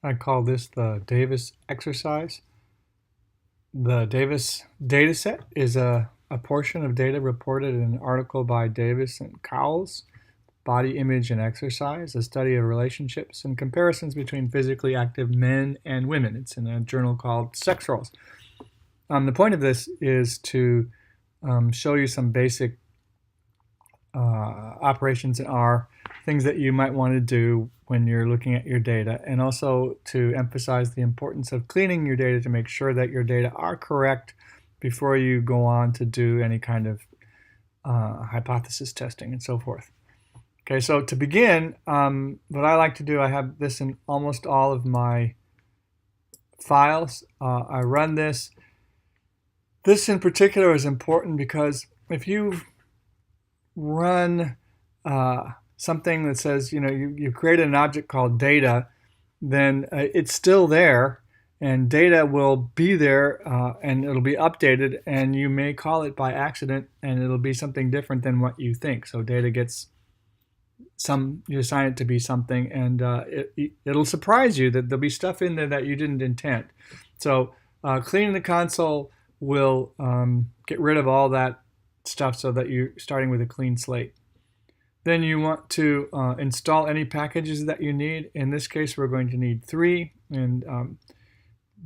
I call this the Davis exercise. The Davis dataset is a portion of data reported in an article by Davis and Cowles, Body Image and Exercise, a study of relationships and comparisons between physically active men and women. It's in a journal called Sex Roles. The point of this is to show you some basic operations in R, things that you might want to do when you're looking at your data, and also to emphasize the importance of cleaning your data to make sure that your data are correct before you go on to do any kind of hypothesis testing and so forth. Okay, so to begin, what I like to do, I have this in almost all of my files. I run this. This in particular is important because if you run something that says, you created an object called data, then it's still there, and data will be there, and it'll be updated, and you may call it by accident, and it'll be something different than what you think. So data gets you assign it to be something, and it'll surprise you that there'll be stuff in there that you didn't intend. So cleaning the console will get rid of all that stuff so that you're starting with a clean slate. Then you want to install any packages that you need. In this case, we're going to need 3, and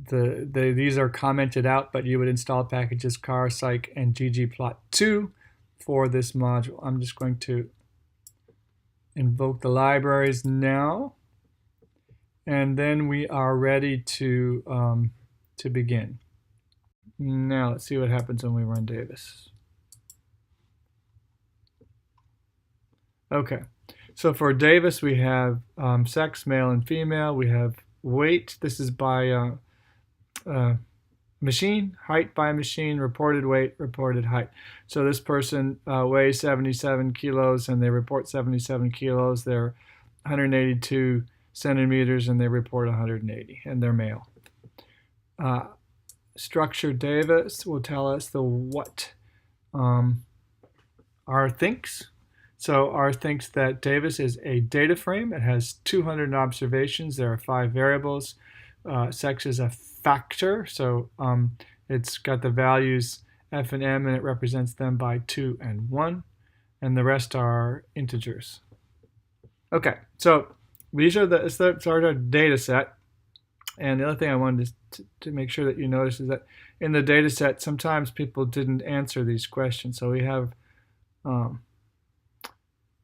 these are commented out, but you would install packages car, psych, and ggplot2 for this module. I'm just going to invoke the libraries now, and then we are ready to begin. Now let's see what happens when we run Davis. Okay, so for Davis we have sex, male and female. We have weight. This is by machine. Height by machine. Reported weight, reported height. So this person weighs 77 kilos and they report 77 kilos. They're 182 centimeters and they report 180, and they're male. Structure Davis will tell us the what R thinks. So R thinks that Davis is a data frame. It has 200 observations. There are 5 variables. Sex is a factor, so it's got the values f and m, and it represents them by 2 and 1, and the rest are integers. Okay, so these are our data set. And the other thing I wanted to make sure that you notice is that in the data set, sometimes people didn't answer these questions. So we have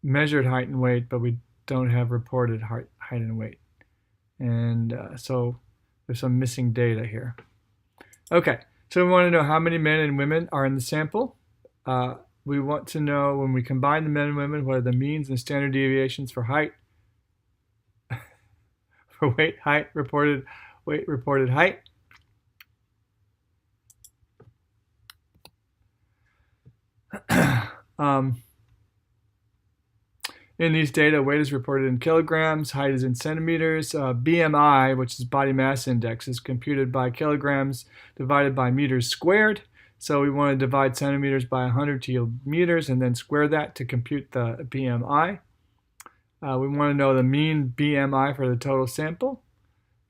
measured height and weight, but we don't have reported height and weight. And so there's some missing data here. Okay, so we want to know how many men and women are in the sample. We want to know, when we combine the men and women, what are the means and standard deviations for height, for weight, reported height. In these data, weight is reported in kilograms, height is in centimeters. BMI, which is body mass index, is computed by kilograms divided by meters squared. So we want to divide centimeters by 100 to yield meters, and then square that to compute the BMI. We want to know the mean BMI for the total sample.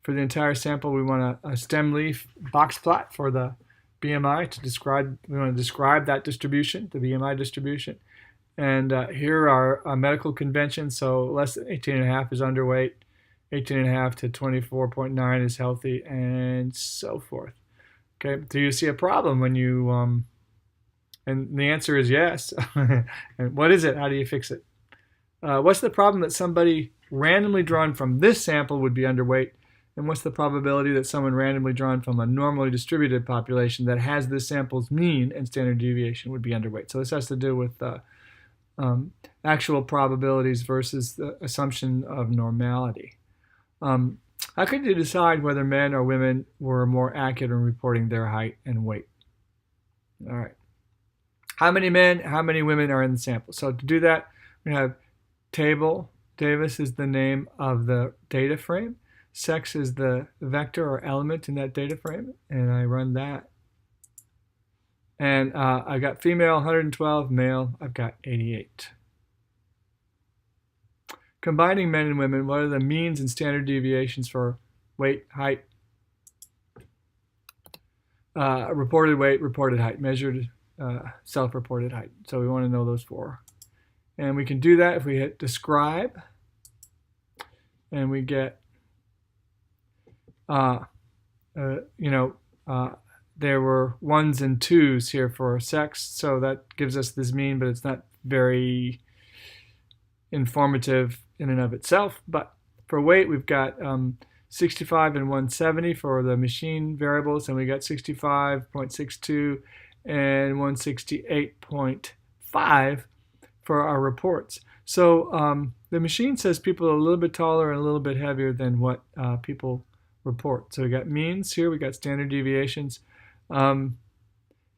For the entire sample, we want a stem leaf box plot for the BMI to describe. We want to describe that distribution, the BMI distribution. And here are medical conventions. So less than 18.5 is underweight, 18.5 to 24.9 is healthy, and so forth. Okay, do you see a problem when you, and the answer is yes. And what is it? How do you fix it? What's the problem that somebody randomly drawn from this sample would be underweight? And what's the probability that someone randomly drawn from a normally distributed population that has this sample's mean and standard deviation would be underweight? So this has to do with actual probabilities versus the assumption of normality. How could you decide whether men or women were more accurate in reporting their height and weight? All right. How many men, how many women are in the sample? So to do that, we have table. Davis is the name of the data frame. Sex is the vector or element in that data frame, and I run that. And I got female 112, male I've got 88. Combining men and women, what are the means and standard deviations for weight, height, reported weight, reported height, measured self-reported height. So we want to know those 4. And we can do that if we hit describe, and we get, there were 1s and 2s here for sex, so that gives us this mean, but it's not very informative in and of itself. But for weight, we've got 65 and 170 for the machine variables, and we got 65.62 and 168.5 for our reports. So the machine says people are a little bit taller and a little bit heavier than what people report. So we got means here, we got standard deviations.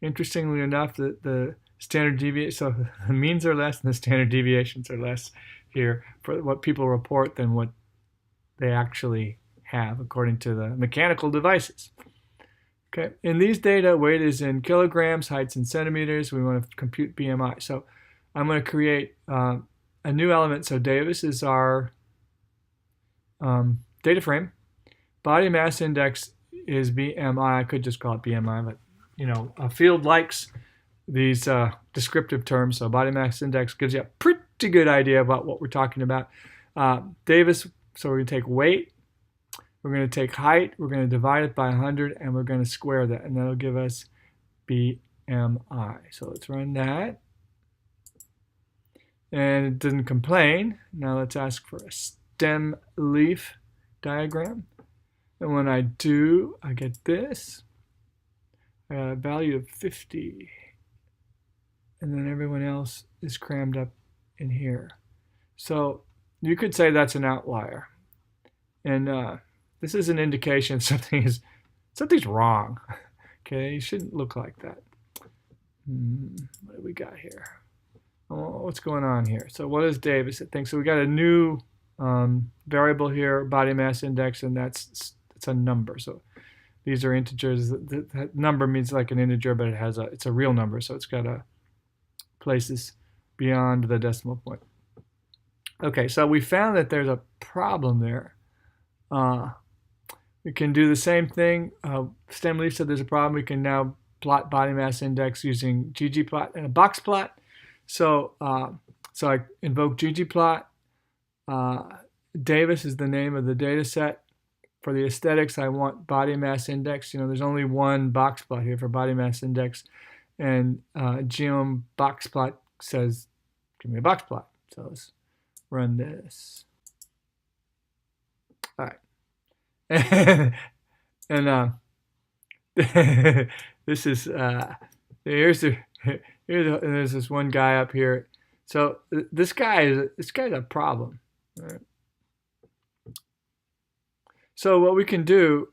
Interestingly enough, the standard deviation, so the means are less and the standard deviations are less here for what people report than what they actually have according to the mechanical devices. Okay, in these data, weight is in kilograms, height's in centimeters. We want to compute BMI. So I'm going to create a new element. So Davis is our data frame. Body mass index is BMI. I could just call it BMI, but a field likes these descriptive terms. So body mass index gives you a pretty good idea about what we're talking about. Davis, so we're going to take weight, we're going to take height, we're going to divide it by 100, and we're going to square that, and that'll give us BMI. So let's run that. And it didn't complain. Now let's ask for a stem leaf diagram. And when I do, I get this. I got a value of 50. And then everyone else is crammed up in here. So you could say that's an outlier. And this is an indication something's wrong. Okay, it shouldn't look like that. What do we got here? What's going on here? So what does Davis think? So we got a new variable here, body mass index, and it's a number. So these are integers. That number means like an integer, but it's a real number, so it's got places beyond the decimal point. Okay, so we found that there's a problem there. We can do the same thing. Stem leaf said there's a problem. We can now plot body mass index using ggplot and a box plot. So so I invoke ggplot. Davis is the name of the data set. For the aesthetics, I want body mass index. There's only one box plot here for body mass index. And geom box plot says, give me a box plot. So let's run this. All right. And this is, there's this one guy up here. So this guy's a problem. All right. So what we can do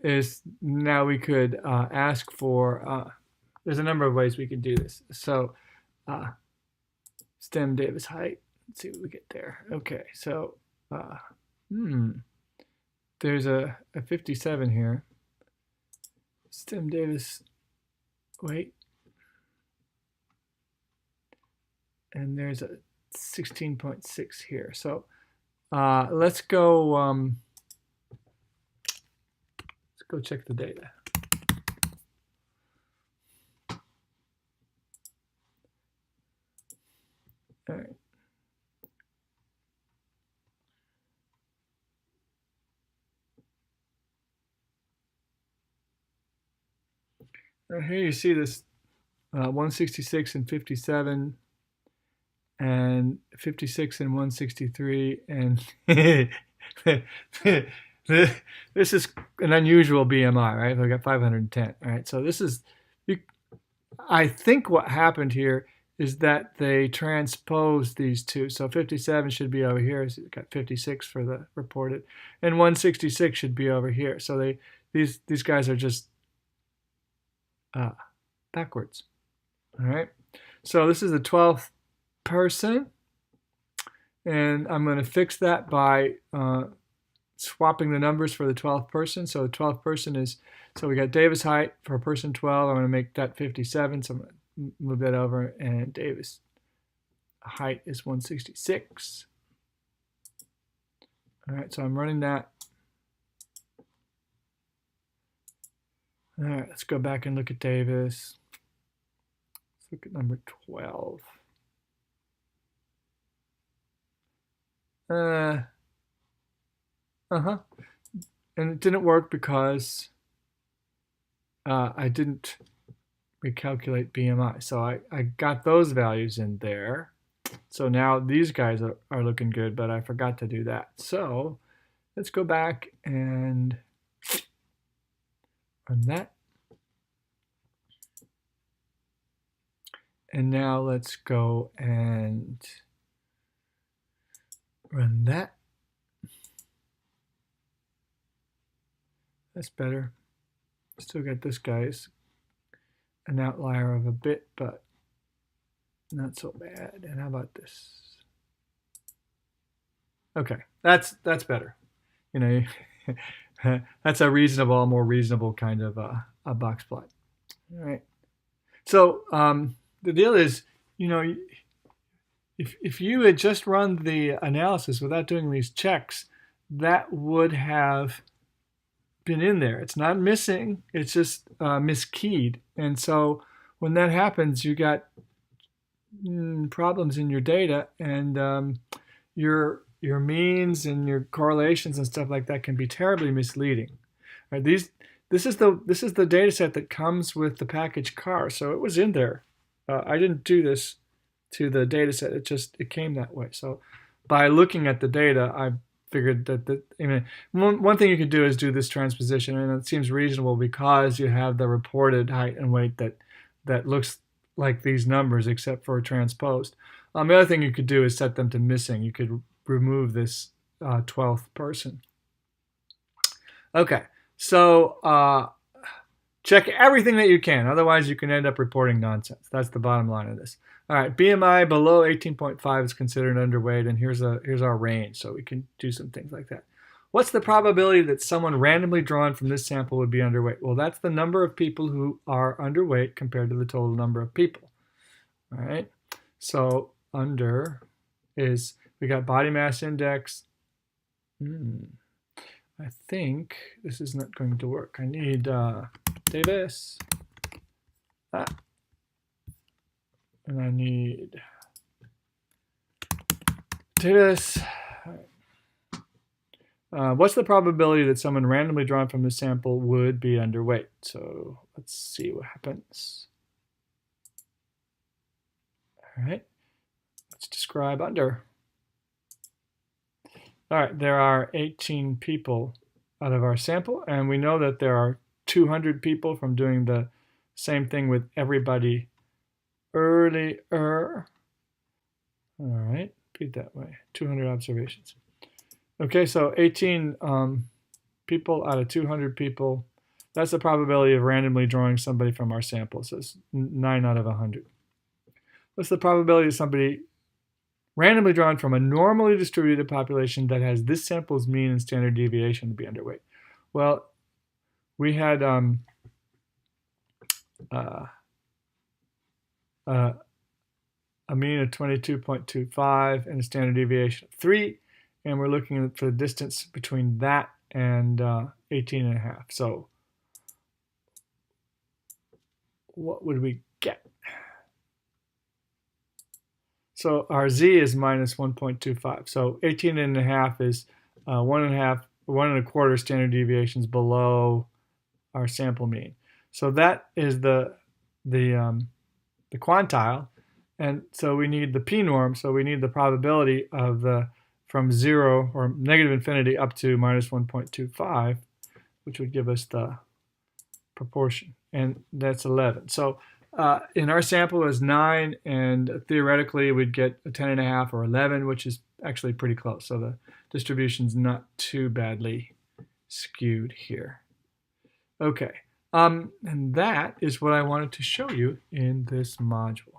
is now we could ask for, there's a number of ways we can do this. So stem Davis height, let's see what we get there. Okay, so there's a 57 here. Stem Davis weight. And there's a 16.6 here. So let's go check the data. All right. Now here you see this 166 and 57 and 56 and 163, and this is an unusual BMI, right? We got 510. All right, so this is, I think what happened here is that they transposed these two. So 57 should be over here. So you got 56 for the reported, and 166 should be over here. So these guys are just backwards. All right. So this is the 12th person, and I'm going to fix that by swapping the numbers for the 12th person. So the 12th person is, so we got Davis height for person 12. I'm going to make that 57, so I'm going to move that over, and Davis height is 166. All right, so I'm running that. let's go back and look at Davis. Let's look at number 12. And it didn't work because I didn't recalculate BMI. So I got those values in there. So now these guys are looking good, but I forgot to do that. So let's go back and run that. And now let's go and run that. That's better. Still got this guy's an outlier of a bit, but not so bad. And how about this? Okay, that's better. You know, that's a reasonable, more reasonable kind of a box plot. All right. So the deal is, you know, if you had just run the analysis without doing these checks, that would have been in there. It's not missing, it's just miskeyed. And so when that happens, you got problems in your data, and your means and your correlations and stuff like that can be terribly misleading. Right? This is the data set that comes with the package car, so it was in there. I didn't do this to the data set, it came that way. So by looking at the data, I figured that one thing you could do is do this transposition, and it seems reasonable because you have the reported height and weight that looks like these numbers except for transposed. The other thing you could do is set them to missing. You could remove this 12th person. Okay, so check everything that you can, otherwise you can end up reporting nonsense. That's the bottom line of this. All right, BMI below 18.5 is considered underweight, and here's our range, so we can do some things like that. What's the probability that someone randomly drawn from this sample would be underweight? Well, that's the number of people who are underweight compared to the total number of people. All right, so under is, we got body mass index. I think this is not going to work. I need Davis. And I need Davis. What's the probability that someone randomly drawn from this sample would be underweight? So let's see what happens. All right, let's describe under. All right, there are 18 people out of our sample, and we know that there are 200 people from doing the same thing with everybody earlier. All right, read that way, 200 observations. Okay, so 18 people out of 200 people, that's the probability of randomly drawing somebody from our sample. So it's 9 out of 100. What's the probability of somebody randomly drawn from a normally distributed population that has this sample's mean and standard deviation to be underweight? Well, we had a mean of 22.25 and a standard deviation of 3, and we're looking for the distance between that and 18.5. So what would we get? So our z is minus 1.25. So 18.5 is 1.25 standard deviations below our sample mean. So that is the quantile, and so we need the p-norm. So we need the probability of the from 0 or negative infinity up to minus 1.25, which would give us the proportion, and that's 11. So in our sample it was 9, and theoretically we'd get a 10.5 or 11, which is actually pretty close. So the distribution's not too badly skewed here. Okay, and that is what I wanted to show you in this module.